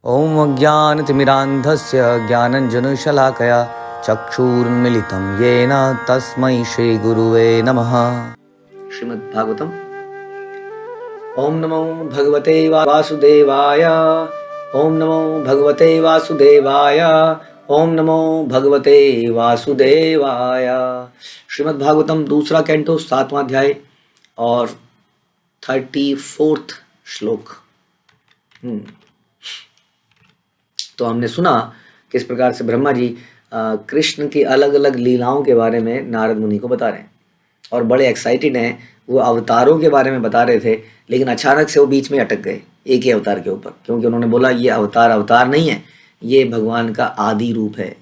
ॐ अज्ञानतिमिरान्धस्य ज्ञानञ्जनशलाकया चक्षुरुन्मीलितं येन तस्मै श्रीगुरुवे नमः। श्रीमद्भागवतम्। ॐ नमो भगवते वासुदेवाय। ॐ नमो भगवते वासुदेवाय। ॐ नमो भगवते वासुदेवाय। श्रीमद्भागवतम दूसरा कैंटो 7वां अध्याय और 34वां श्लोक। तो हमने सुना किस प्रकार से ब्रह्मा जी कृष्ण की अलग अलग लीलाओं के बारे में नारद मुनि को बता रहे हैं और बड़े एक्साइटेड हैं। वो अवतारों के बारे में बता रहे थे, लेकिन अचानक से वो बीच में अटक गए एक ही अवतार के ऊपर, क्योंकि उन्होंने बोला ये अवतार नहीं है, ये भगवान का आदि रूप है।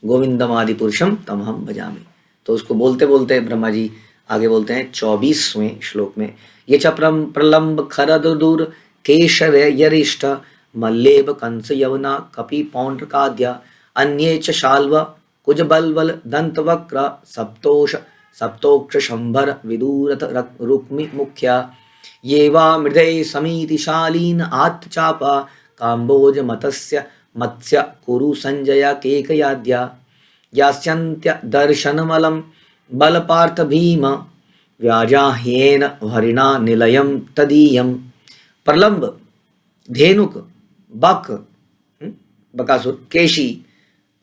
गोविंदम आदि पुरुषम तम हम भजामि। तो उसको बोलते बोलते ब्रह्मा जी आगे बोलते हैं 24वें श्लोक में, ये च प्रलम्ब खरद दूर केशर यरिष्ठ मल्लेब कंस यवना कपि पौंड्रकाद्या अन्ये च शाल्व कुजबल्वल दंतवक्र सप्तोक्ष शंभर विदूरत रुक्मि मुख्या ये वा मृदे समीति शालीन आत्चापा काम्बोज मत्स्य कुरु संजय केकयाद्या यास्यन्त्य दर्शनमलं बलपार्थ भीम व्याजाह्येन हरिणा निलयं तदीयं। प्रलंब, धेनुक, बक, बकासुर, केशी,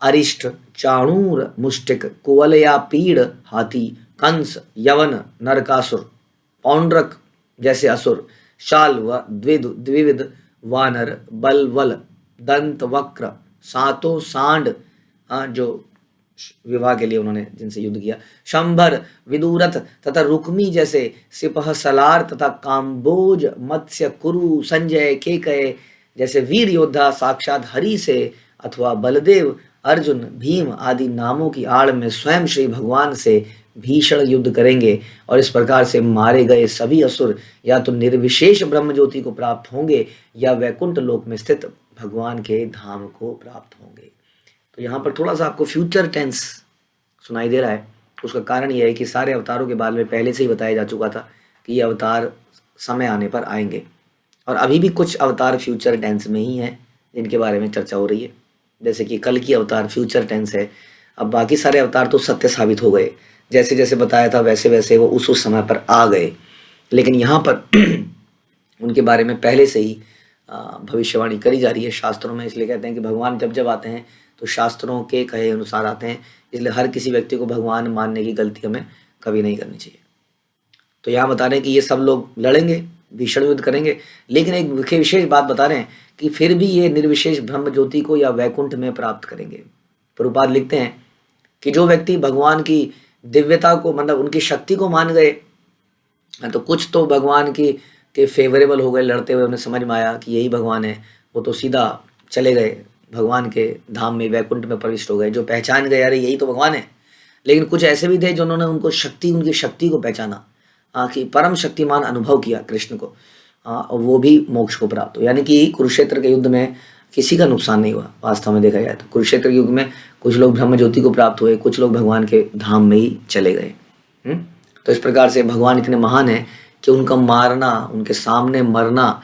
अरिष्ट, चाणूर, मुष्टिक, कुवलया, पीड़, हाथी, कंस, यवन, नरकासुर, पौंड्रक जैसे असुर, शाल्व, द्विविध, वानर, बलवल, दंत वक्र, सातों सांड जो विवाह के लिए उन्होंने जिनसे युद्ध किया, शंभर, विदूरथ तथा रुक्मी जैसे सिपह सलार तथा काम्बोज, मत्स्य, कुरु, संजय, केकय जैसे वीर योद्धा साक्षात हरि से अथवा बलदेव, अर्जुन, भीम आदि नामों की आड़ में स्वयं श्री भगवान से भीषण युद्ध करेंगे और इस प्रकार से मारे गए सभी असुर या तो निर्विशेष ब्रह्म ज्योति को प्राप्त होंगे या वैकुंठ लोक में स्थित भगवान के धाम को प्राप्त होंगे। तो यहाँ पर थोड़ा सा आपको फ्यूचर टेंस सुनाई दे रहा है। उसका कारण यह है कि सारे अवतारों के बारे में पहले से ही बताया जा चुका था कि ये अवतार समय आने पर आएंगे, और अभी भी कुछ अवतार फ्यूचर टेंस में ही हैं जिनके बारे में चर्चा हो रही है। जैसे कि कल की अवतार फ्यूचर टेंस है, अब बाकी सारे अवतार तो सत्य साबित हो गए, जैसे जैसे बताया था वैसे वैसे वो उस समय पर आ गए, लेकिन यहाँ पर उनके बारे में पहले से ही भविष्यवाणी करी जा रही है शास्त्रों में। इसलिए कहते हैं कि भगवान जब जब आते हैं तो शास्त्रों के कहे अनुसार आते हैं, इसलिए हर किसी व्यक्ति को भगवान मानने की गलती हमें कभी नहीं करनी चाहिए। तो यहाँ बता रहे हैं कि ये सब लोग लड़ेंगे, भीषण युद्ध करेंगे, लेकिन एक विशेष बात बता रहे हैं कि फिर भी ये निर्विशेष ब्रह्म ज्योति को या वैकुंठ में प्राप्त करेंगे। प्रभुपाद लिखते हैं कि जो व्यक्ति भगवान की दिव्यता को, मतलब उनकी शक्ति को मान गए, तो कुछ तो भगवान के फेवरेबल हो गए, लड़ते हुए उन्हें समझ में आया कि यही भगवान है, वो तो सीधा चले गए भगवान के धाम में, वैकुंठ में प्रविष्ट हो गए, जो पहचान गए अरे यही तो भगवान है। लेकिन कुछ ऐसे भी थे जिन्होंने उनकी शक्ति को पहचाना, कि परम शक्तिमान अनुभव किया कृष्ण को, और वो भी मोक्ष को प्राप्त हो। यानी कि कुरुक्षेत्र के युद्ध में किसी का नुकसान नहीं हुआ वास्तव में देखा जाए तो। कुरुक्षेत्र के युग में कुछ लोग ब्रह्म ज्योति को प्राप्त हुए, कुछ लोग भगवान के धाम में ही चले गए। तो इस प्रकार से भगवान इतने महान है कि उनका मारना, उनके सामने मरना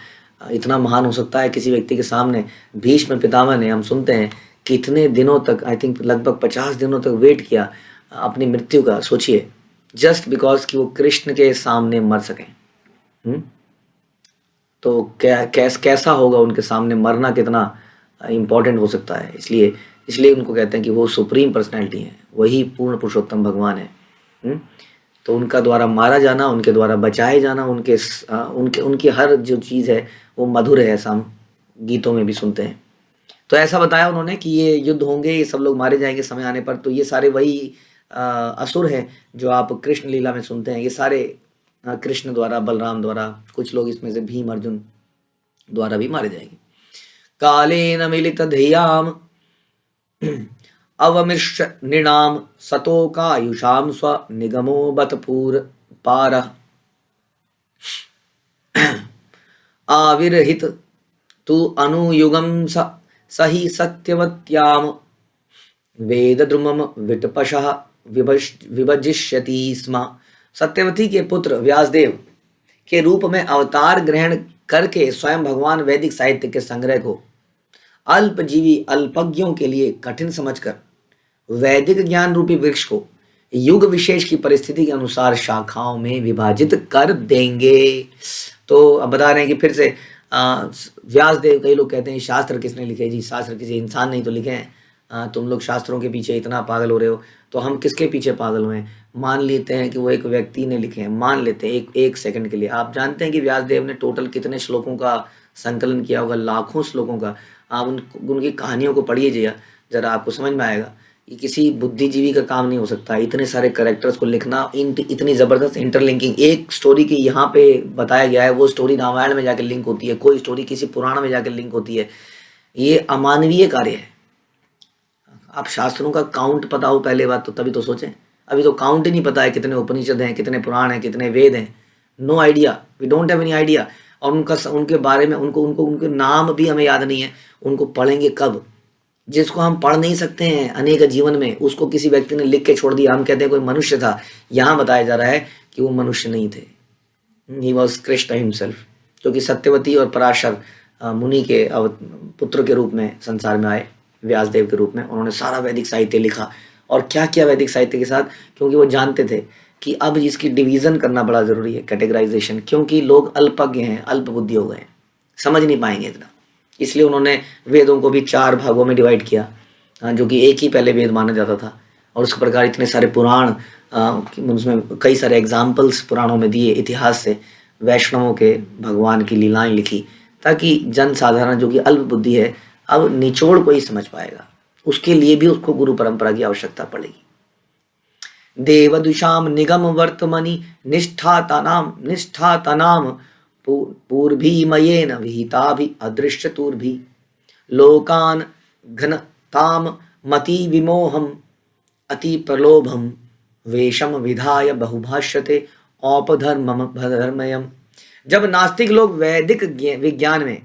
इतना महान हो सकता है किसी व्यक्ति के सामने। भीष्म पितामह ने, हम सुनते हैं, कितने दिनों तक, आई थिंक लगभग 50 दिनों तक वेट किया अपनी मृत्यु का। सोचिए, जस्ट बिकॉज कि वो कृष्ण के सामने मर सकें। तो कैसा होगा उनके सामने मरना, कितना इम्पोर्टेंट हो सकता है। इसलिए उनको कहते हैं कि वो सुप्रीम पर्सनैलिटी है, वही पूर्ण पुरुषोत्तम भगवान है। तो उनका द्वारा मारा जाना, उनके द्वारा बचाए जाना, उनकी हर जो चीज़ है वो मधुर है, ऐसा हम गीतों में भी सुनते हैं। तो ऐसा बताया उन्होंने कि ये युद्ध होंगे, ये सब लोग मारे जाएंगे समय आने पर। तो ये सारे वही असुर हैं जो आप कृष्ण लीला में सुनते हैं। ये सारे कृष्ण द्वारा, बलराम द्वारा, कुछ लोग इसमें से भीम अर्जुन द्वारा भी मारे जाएंगे। कालेन मिलित धियाम अवमृश्य नृणाम सतोकायुषाम स्व निगमो बत पूर पार आविर्हित तु अनुयुगम सही सत्यवत्याम वेद द्रुमम विटपशः विभजिष्यति स्म। सत्यवती के पुत्र व्यासदेव के रूप में अवतार ग्रहण करके स्वयं भगवान वैदिक साहित्य के संग्रह को अल्पजीवी अल्पज्ञों के लिए कठिन समझकर वैदिक ज्ञान रूपी वृक्ष को युग विशेष की परिस्थिति के अनुसार शाखाओं में विभाजित कर देंगे। तो अब बता रहे हैं कि फिर से व्यास देव, कई लोग कहते हैं शास्त्र किसने लिखे? जी शास्त्र किसी इंसान नहीं तो लिखे हैं। तुम लोग शास्त्रों के पीछे इतना पागल हो रहे हो, तो हम किसके पीछे पागल हुए हैं? मान लेते हैं कि वो एक व्यक्ति ने लिखे हैं, मान लेते हैं एक सेकंड के लिए। आप जानते हैं कि व्यास देव ने टोटल कितने श्लोकों का संकलन किया होगा? लाखों श्लोकों का। आप उनकी कहानियों को पढ़िए जरा आपको समझ में आएगा। ये किसी बुद्धिजीवी का काम नहीं हो सकता, इतने सारे कैरेक्टर्स को लिखना, इतनी ज़बरदस्त इंटरलिंकिंग। एक स्टोरी की यहाँ पे बताया गया है, वो स्टोरी रामायण में जाकर लिंक होती है, कोई स्टोरी किसी पुराण में जाकर लिंक होती है। ये अमानवीय कार्य है। आप शास्त्रों का काउंट पता हो पहले बात तो, तभी तो सोचें। अभी तो काउंट ही नहीं पता है, कितने उपनिषद हैं, कितने पुराण हैं, कितने वेद हैं। No idea, we don't have any idea. और उनके बारे में उनके नाम भी हमें याद नहीं है। उनको पढ़ेंगे कब? जिसको हम पढ़ नहीं सकते हैं अनेक जीवन में, उसको किसी व्यक्ति ने लिख के छोड़ दिया, हम कहते हैं कोई मनुष्य था। यहाँ बताया जा रहा है कि वो मनुष्य नहीं थे, ही वॉज कृष्ण हिमसेल्फ, जो कि सत्यवती और पराशर मुनि के पुत्र के रूप में संसार में आए, व्यासदेव के रूप में। उन्होंने सारा वैदिक साहित्य लिखा। और क्या किया वैदिक साहित्य के साथ? क्योंकि वो जानते थे कि अब इसकी डिवीज़न करना बड़ा ज़रूरी है, कैटेगराइजेशन, क्योंकि लोग अल्पज्ञ हैं, अल्प बुद्धि हो गए, समझ नहीं पाएंगे इतना। इसलिए उन्होंने वेदों को भी 4 भागों में डिवाइड किया, जो कि एक ही पहले वेद माना जाता था। और उस प्रकार इतने सारे पुराण, उसमें कई सारे एग्जाम्पल्स पुराणों में दिए, इतिहास से वैष्णवों के भगवान की लीलाएं लिखी, ताकि जन साधारण जो कि अल्प बुद्धि है अब निचोड़ को ही समझ पाएगा। उसके लिए भी उसको गुरु परंपरा की आवश्यकता पड़ेगी। देवदुषाम निगम वर्तमनि निष्ठातनाम पूर्भिमयेन विहिताभि अदृश्यतुर्भि लोकान घनताम मति विमोहम अति प्रलोभम वेशम विधाय बहुभाष्यते औपधर्मयम। जब नास्तिक लोग वैदिक विज्ञान में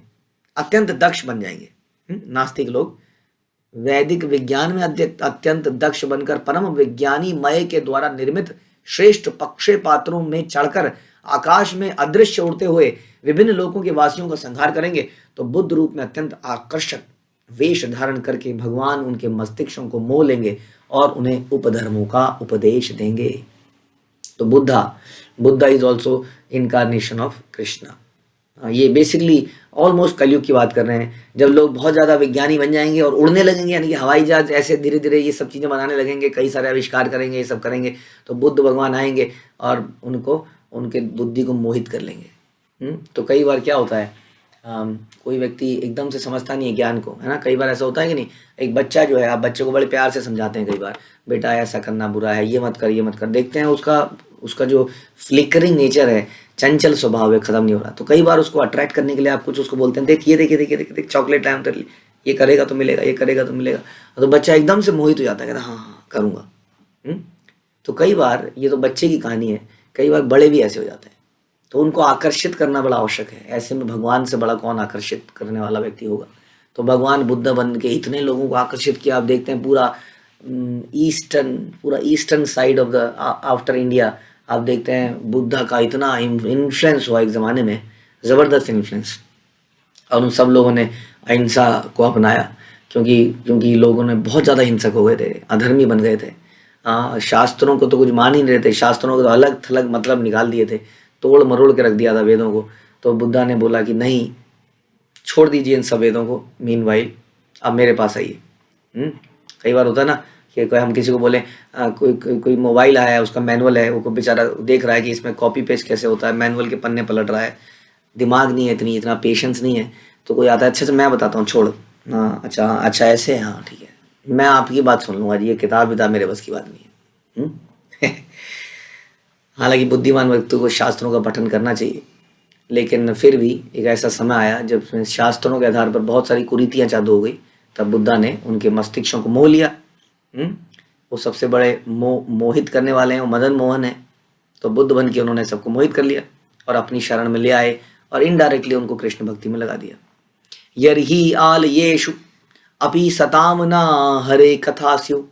अत्यंत दक्ष बन जाएंगे, नास्तिक लोग वैदिक विज्ञान में अत्यंत दक्ष बनकर परम विज्ञानी मय के द्वारा निर्मित श्रेष्ठ पक्षे पात्रों में चढ़कर आकाश में अदृश्य उड़ते हुए विभिन्न लोकों के वासियों का संहार करेंगे, तो बुद्ध रूप में अत्यंत आकर्षक वेश धारण करके भगवान उनके मस्तिष्कों को मोह लेंगे और उन्हें उपधर्मों का उपदेश देंगे। तो Buddha is also incarnation of Krishna. ये बेसिकली ऑलमोस्ट कलयुग की बात कर रहे हैं, जब लोग बहुत ज़्यादा विज्ञानी बन जाएंगे और उड़ने लगेंगे, यानी कि हवाई जहाज ऐसे धीरे धीरे ये सब चीज़ें बनाने लगेंगे, कई सारे आविष्कार करेंगे, ये सब करेंगे, तो बुद्ध भगवान आएंगे और उनको उनके बुद्धि को मोहित कर लेंगे। तो कई बार क्या होता है, कोई व्यक्ति एकदम से समझता नहीं है ज्ञान को, है ना। कई बार ऐसा होता है कि नहीं, एक बच्चा जो है, आप बच्चे को बड़े प्यार से समझाते हैं कई बार, बेटा ऐसा करना बुरा है, ये मत कर, ये मत कर। देखते हैं उसका जो फ्लिकरिंग नेचर है, चंचल स्वभाव है, खत्म नहीं हो रहा। तो कई बार उसको अट्रैक्ट करने के लिए आप कुछ उसको बोलते हैं, देख ये देख चॉकलेट लाया तेरे लिए, ये करेगा तो मिलेगा, ये करेगा तो मिलेगा। तो बच्चा एकदम से मोहित हो जाता है, कहता हाँ करूँगा। तो कई बार ये तो बच्चे की कहानी है, कई बार बड़े भी ऐसे हो जाते हैं। तो उनको आकर्षित करना बड़ा आवश्यक है। ऐसे में भगवान से बड़ा कौन आकर्षित करने वाला व्यक्ति होगा। तो भगवान बुद्ध बन के इतने लोगों को आकर्षित किया। आप देखते हैं पूरा eastern side of the after India, आप देखते हैं बुद्धा का इतना इन्फ्लुएंस हुआ एक ज़माने में, ज़बरदस्त इन्फ्लुएंस। और उन सब लोगों ने अहिंसा को अपनाया, क्योंकि लोगों ने बहुत ज़्यादा हिंसक हो गए थे, अधर्मी बन गए थे। शास्त्रों को तो कुछ मान ही नहीं रहे थे, शास्त्रों को तो अलग थलग मतलब निकाल दिए थे, तोड़ मरोड़ के रख दिया था वेदों को। तो बुद्धा ने बोला कि नहीं, छोड़ दीजिए इन सब वेदों को, मीनवाइल अब मेरे पास आइए। कई बार होता है ना कि कोई हम किसी को बोले, कोई मोबाइल आया है, उसका मैनुअल है, वो बेचारा देख रहा है कि इसमें कॉपी पेस्ट कैसे होता है, मैनुअल के पन्ने पलट रहा है, दिमाग नहीं है, इतना पेशेंस नहीं है। तो कोई आता है, अच्छा मैं बताता हूँ, छोड़, हाँ अच्छा ऐसे, हाँ ठीक है, मैं आपकी बात सुन लूँगा जी, ये किताब मेरे बस की बात नहीं है। हालांकि बुद्धिमान व्यक्ति को शास्त्रों का पठन करना चाहिए, लेकिन फिर भी एक ऐसा समय आया जब शास्त्रों के आधार पर बहुत सारी कुरीतियाँ चालू हो गई। तब बुद्धा ने उनके मस्तिष्कों को मोह लिया। वो सबसे बड़े मोहित करने वाले हैं, वो मदन मोहन है। तो बुद्ध बन के उन्होंने सबको मोहित कर लिया और अपनी शरण में ले आए और इनडायरेक्टली उनको कृष्ण भक्ति में लगा दिया। यर्हि आलयेषु अपि सताम न हरे कथास्यु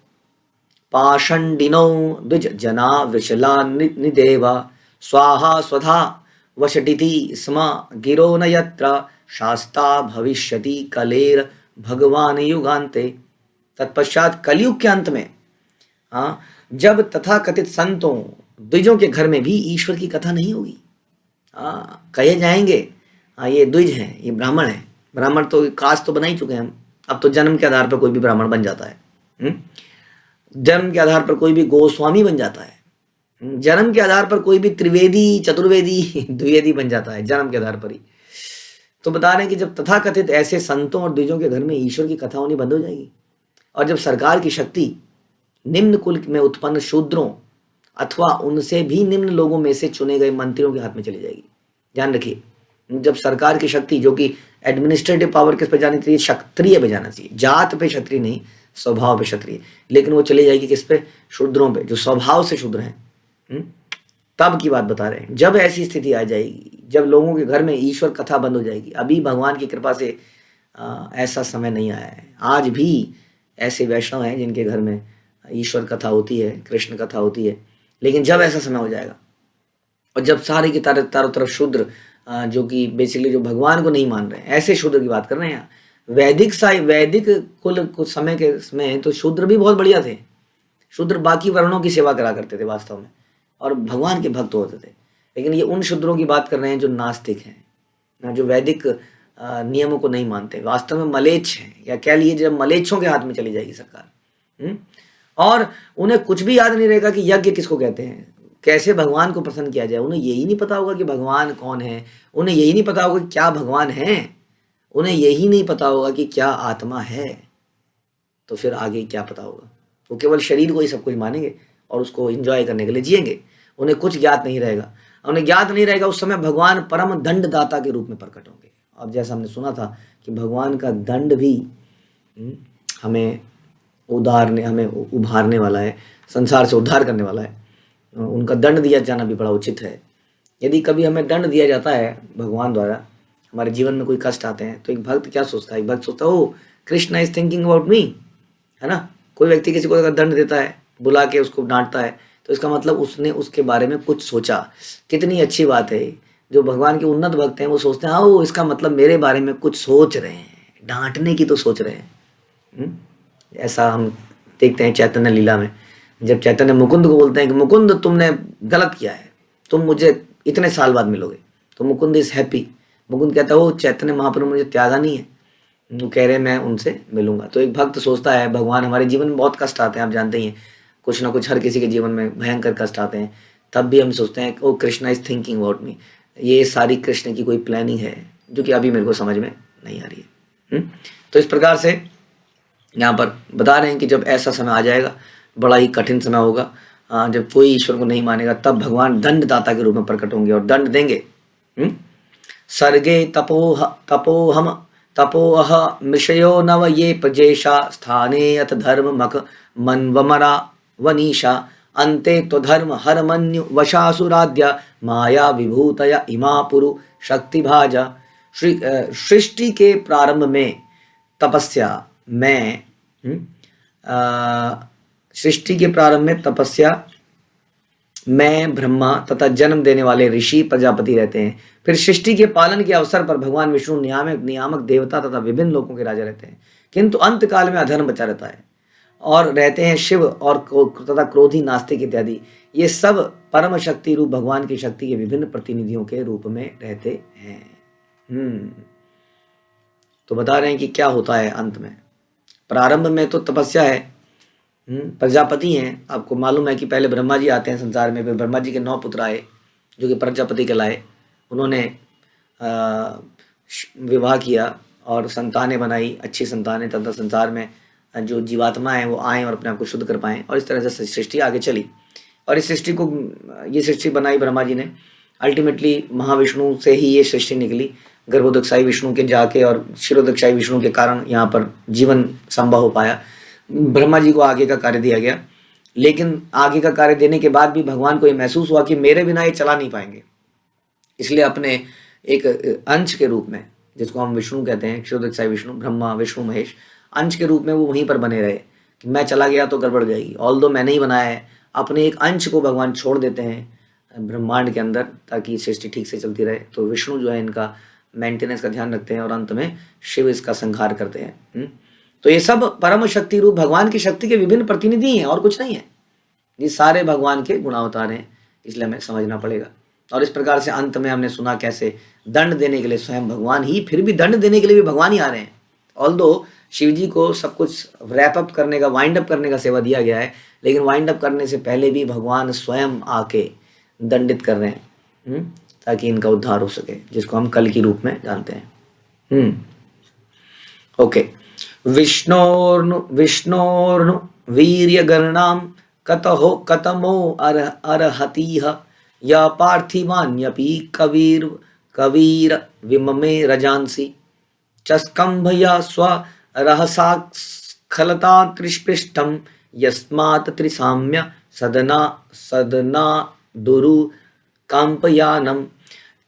पाषण्डिनो द्विज जना विशला निदेवा स्वाहा स्वधा वशटिति स्म गिरो न यत्र शास्ता भविष्यति कलेर भगवान युगान्ते। तत्पश्चात कलयुग के अंत में, हाँ, जब तथाकथित संतों द्विजों के घर में भी ईश्वर की कथा नहीं होगी। हाँ, कहे जाएंगे हाँ ये द्विज हैं, ये ब्राह्मण है। ब्राह्मण तो कास्ट तो बना ही चुके हैं हम। अब तो जन्म के आधार पर कोई भी ब्राह्मण बन जाता है। जन्म के आधार पर कोई भी गोस्वामी बन जाता है। जन्म के आधार पर कोई भी त्रिवेदी, चतुर्वेदी, द्विवेदी बन जाता है जन्म के आधार पर ही। तो बता रहे हैं कि जब तथाकथित ऐसे संतों और द्विजों के घर में ईश्वर की कथा होनी बंद हो जाएगी, और जब सरकार की शक्ति निम्न कुल में उत्पन्न शूद्रों अथवा उनसे भी निम्न लोगों में से चुने गए मंत्रियों के हाथ में चली जाएगी। ध्यान रखिए, जब सरकार की शक्ति, जो कि एडमिनिस्ट्रेटिव पावर किस पे जानी चाहिए, क्षत्रिय पे जाना चाहिए। जात पे क्षत्रिय नहीं, स्वभाव पे क्षत्रिय, लेकिन वो चली जाएगी किस पे, शूद्रों पे, जो स्वभाव से शूद्र हैं। तब की बात बता रहे हैं, जब ऐसी स्थिति आ जाएगी, जब लोगों के घर में ईश्वर कथा बंद हो जाएगी। अभी भगवान की कृपा से ऐसा समय नहीं आया है। आज भी ऐसे वैष्णव हैं जिनके घर में ईश्वर कथा होती है, कृष्ण कथा होती है। लेकिन जब ऐसा समय हो जाएगा, और जब सारे की चारों तरफ शूद्र, जो कि बेसिकली जो भगवान को नहीं मान रहे हैं, ऐसे शूद्र की बात कर रहे हैं यहाँ। वैदिक कुल कुछ समय के में तो शूद्र भी बहुत बढ़िया थे। शूद्र बाकी वर्णों की सेवा करा करते थे वास्तव में, और भगवान के भक्त होते थे। लेकिन ये उन शूद्रों की बात कर रहे हैं जो नास्तिक हैं, जो वैदिक नियमों को नहीं मानते, वास्तव में मलेच्छ हैं, या कह लीजिए जब मलेच्छों के हाथ में चली जाएगी सरकार। और उन्हें कुछ भी याद नहीं रहेगा कि यज्ञ किसको कहते हैं, कैसे भगवान को प्रसन्न किया जाए। उन्हें यही नहीं पता होगा कि भगवान कौन है, उन्हें यही नहीं पता होगा कि क्या भगवान है, उन्हें यही नहीं पता होगा कि क्या आत्मा है। तो फिर आगे क्या पता होगा। वो केवल शरीर को ही सब कुछ मानेंगे और उसको एंजॉय करने के लिए जिएंगे। उन्हें कुछ ज्ञात नहीं रहेगा। उन्हें ज्ञात नहीं रहेगा उस समय भगवान परम दंडदाता के रूप में प्रकट होंगे। अब जैसा हमने सुना था कि भगवान का दंड भी हमें उभारने वाला है, संसार से उद्धार करने वाला है। उनका दंड दिया जाना भी बड़ा उचित है। यदि कभी हमें दंड दिया जाता है भगवान द्वारा, हमारे जीवन में कोई कष्ट आते हैं, तो एक भक्त क्या सोचता है, एक भक्त सोचता है oh Krishna is thinking about me, है ना। कोई व्यक्ति किसी को अगर दंड देता है, बुला के उसको डांटता है, तो इसका मतलब उसने उसके बारे में कुछ सोचा। कितनी अच्छी बात है। जो भगवान के उन्नत भक्त हैं वो सोचते हैं ओ इसका मतलब मेरे बारे में कुछ सोच रहे हैं, डांटने की तो सोच रहे हैं। ऐसा हम देखते हैं चैतन्य लीला में, जब चैतन्य मुकुंद को बोलते हैं कि मुकुंद तुमने गलत किया है, तुम मुझे इतने साल बाद मिलोगे, तो मुकुंद इज हैप्पी। मुकुंद कहता है वो चैतन्य महाप्रभु मुझे त्यागा नहीं है, वो कह रहे हैं मैं उनसे मिलूंगा। तो एक भक्त सोचता है भगवान, हमारे जीवन में बहुत कष्ट आते हैं, आप जानते ही हैं, कुछ ना कुछ हर किसी के जीवन में भयंकर कष्ट आते हैं, तब भी हम सोचते हैं oh Krishna is thinking about me. ये सारी कृष्ण की कोई प्लानिंग है जो कि अभी मेरे को समझ में नहीं आ रही है। तो इस प्रकार से यहाँ पर बता रहे हैं कि जब ऐसा समय आ जाएगा, बड़ा ही कठिन समय होगा, जब कोई ईश्वर को नहीं मानेगा, तब भगवान दंडदाता के रूप में प्रकट होंगे और दंड देंगे। सर्गे तपोह मृषयो नव ये प्रजेशा स्थाने अथ धर्म मख मनवमरा वनीशा अन्ते तो धर्म हरमन्यु वशासुराद्या माया विभूतया इमा पुरु शक्ति भाजा। सृष्टि के प्रारंभ में तपस्या में सृष्टि के प्रारंभ में तपस्या में ब्रह्मा तथा जन्म देने वाले ऋषि प्रजापति रहते हैं। फिर सृष्टि के पालन के अवसर पर भगवान विष्णु नियामक देवता तथा विभिन्न लोकों के राजा रहते हैं। किंतु अंत काल में अधर्म बचा रहता है और रहते हैं शिव और तथा क्रोधी नास्तिक इत्यादि। ये सब परम शक्ति रूप भगवान की शक्ति के विभिन्न प्रतिनिधियों के रूप में रहते हैं। तो बता रहे हैं कि क्या होता है अंत में। प्रारंभ में तो तपस्या है, प्रजापति हैं। आपको मालूम है कि पहले ब्रह्मा जी आते हैं संसार में, फिर ब्रह्मा जी के 9 पुत्र आए जो कि प्रजापति कहलाए। उन्होंने विवाह किया और संतानें बनाई, अच्छी संतानें, तथा संसार में जो जीवात्मा है वो आए और अपने आप को शुद्ध कर पाएँ, और इस तरह से सृष्टि आगे चली। और इस सृष्टि को, ये सृष्टि बनाई ब्रह्मा जी ने। अल्टीमेटली महाविष्णु से ही ये सृष्टि निकली, गर्भोदकशाही विष्णु के जाके और क्षीरोदकशाही विष्णु के कारण यहाँ पर जीवन संभव हो पाया। ब्रह्मा जी को आगे का कार्य दिया गया, लेकिन आगे का कार्य देने के बाद भी भगवान को ये महसूस हुआ कि मेरे बिना ये चला नहीं पाएंगे। इसलिए अपने एक अंश के रूप में, जिसको हम विष्णु कहते हैं, क्षीरोदकशाही विष्णु, ब्रह्मा विष्णु महेश, अंश के रूप में वो वहीं पर बने रहे कि मैं चला गया तो गड़बड़ जाएगी। ऑल्दो मैंने ही बनाया है, अपने एक अंश को भगवान छोड़ देते हैं ब्रह्मांड के अंदर ताकि सृष्टि ठीक से चलती रहे। तो विष्णु जो है इनका मेंटेनेंस का ध्यान रखते हैं और अंत में शिव इसका संहार करते हैं। तो ये सब परम शक्ति रूप भगवान की शक्ति के विभिन्न प्रतिनिधि हैं और कुछ नहीं है। ये सारे भगवान के गुणावतार हैं, इसलिए हमें समझना पड़ेगा। और इस प्रकार से अंत में हमने सुना कैसे दंड देने के लिए स्वयं भगवान ही, फिर भी दंड देने के लिए भी भगवान ही आ रहे हैं। ऑल्दो शिव जी को सब कुछ रैप अप करने का, वाइंड अप करने का सेवा दिया गया है, लेकिन वाइंड अप करने से पहले भी भगवान स्वयं आके दंडित कर रहे हैं, ताकि इनका उद्धार हो सके, जिसको हम कल की रूप में जानते हैं। ओके। विष्णोर्नु वीर्य गणाम कतमो अर्हतीह या पार्थिवान्यपि कवीर विममे रजांसि चस्कंभया स्व रहसा स्खलता त्रिष्पृष्टम यस्मात् त्रिसाम्य सदना दुरु कांपयानम।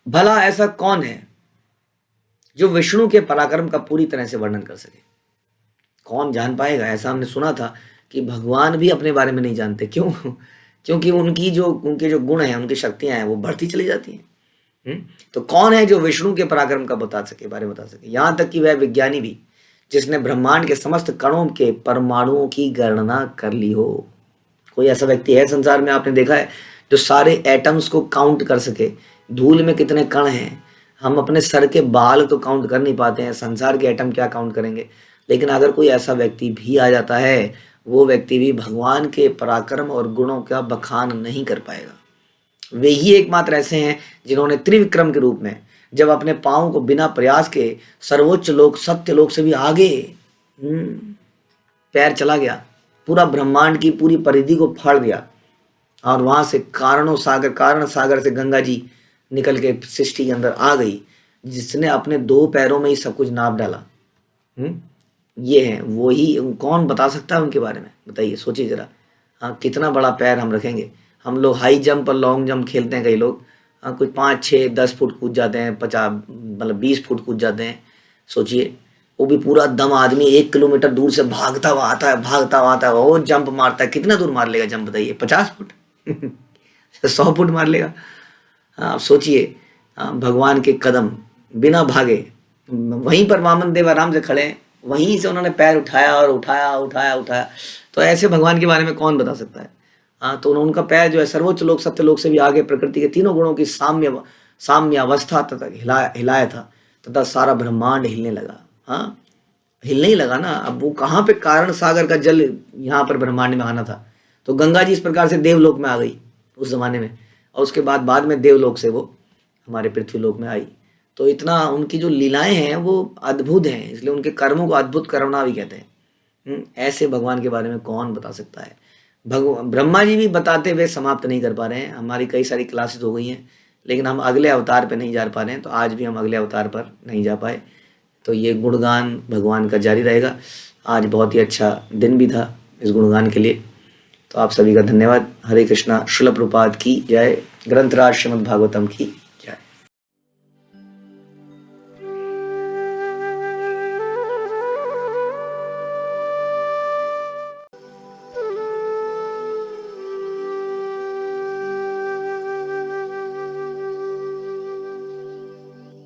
भला ऐसा कौन है जो विष्णु के पराक्रम का पूरी तरह से वर्णन कर सके? कौन जान पाएगा? ऐसा हमने सुना था कि भगवान भी अपने बारे में नहीं जानते। क्यों? क्योंकि उनके जो गुण हैं, उनकी शक्तियां हैं, वो बढ़ती चली जाती हैं। तो कौन है जो विष्णु के पराक्रम का बारे में बता सके? यहां तक कि वह विज्ञानी भी, जिसने ब्रह्मांड के समस्त कणों के परमाणुओं की गणना कर ली हो। कोई ऐसा व्यक्ति है संसार में, आपने देखा है, जो सारे एटम्स को काउंट कर सके? धूल में कितने कण हैं, हम अपने सर के बाल तो काउंट कर नहीं पाते हैं, संसार के एटम क्या काउंट करेंगे? लेकिन अगर कोई ऐसा व्यक्ति भी आ जाता है, वो व्यक्ति भी भगवान के पराक्रम और गुणों का बखान नहीं कर पाएगा। वे ही एकमात्र ऐसे हैं जिन्होंने त्रिविक्रम के रूप में जब अपने पांव को बिना प्रयास के सर्वोच्च लोक, सत्य लोक से भी आगे पैर चला गया, पूरा ब्रह्मांड की पूरी परिधि को फाड़ दिया, और वहां से कारण सागर से गंगा जी निकल के सृष्टि के अंदर आ गई, जिसने अपने 2 पैरों में ही सब कुछ नाप डाला। ये है वो ही। कौन बता सकता है उनके बारे में? बताइए, सोचिए जरा। हाँ, कितना बड़ा पैर हम रखेंगे। हम लोग हाई जंप और लॉन्ग जंप खेलते हैं, कई लोग कुछ 5, 6, 10 फुट कूद जाते हैं, 20 फुट कूद जाते हैं। सोचिए, वो भी पूरा दम आदमी 1 किलोमीटर दूर से भागता हुआ आता है, वो जंप मारता है। कितना दूर मार लेगा जंप, बताइए? 50 फुट 100 फुट मार लेगा। आप सोचिए, भगवान के कदम बिना भागे, वहीं पर वामन देव आराम से खड़े हैं, वहीं से उन्होंने पैर उठाया। तो ऐसे भगवान के बारे में कौन बता सकता है? तो उनका पैर जो है सर्वोच्च लोक, सत्य लोक से भी आगे प्रकृति के तीनों गुणों की साम्यावस्था तक हिलाया था, तथा सारा ब्रह्मांड हिलने लगा। हिलने ही लगा ना। अब वो कहाँ पे कारण सागर का जल यहाँ पर ब्रह्मांड में आना था, तो गंगा जी इस प्रकार से देवलोक में आ गई उस जमाने में, और उसके बाद में देवलोक से वो हमारे पृथ्वीलोक में आई। तो इतना उनकी जो लीलाएं हैं वो अद्भुत हैं, इसलिए उनके कर्मों को अद्भुत कर्मणा भी कहते हैं। ऐसे भगवान के बारे में कौन बता सकता है? ब्रह्मा जी भी बताते हुए समाप्त नहीं कर पा रहे हैं। हमारी कई सारी क्लासेस हो गई हैं, लेकिन हम अगले अवतार पर नहीं जा पा रहे हैं, तो आज भी हम अगले अवतार पर नहीं जा पाए। तो ये गुणगान भगवान का जारी रहेगा। आज बहुत ही अच्छा दिन भी था इस गुणगान के लिए। तो आप सभी का धन्यवाद। हरे कृष्णा। श्रील प्रभुपाद की जय। ग्रंथराज श्रीमद् भागवतम की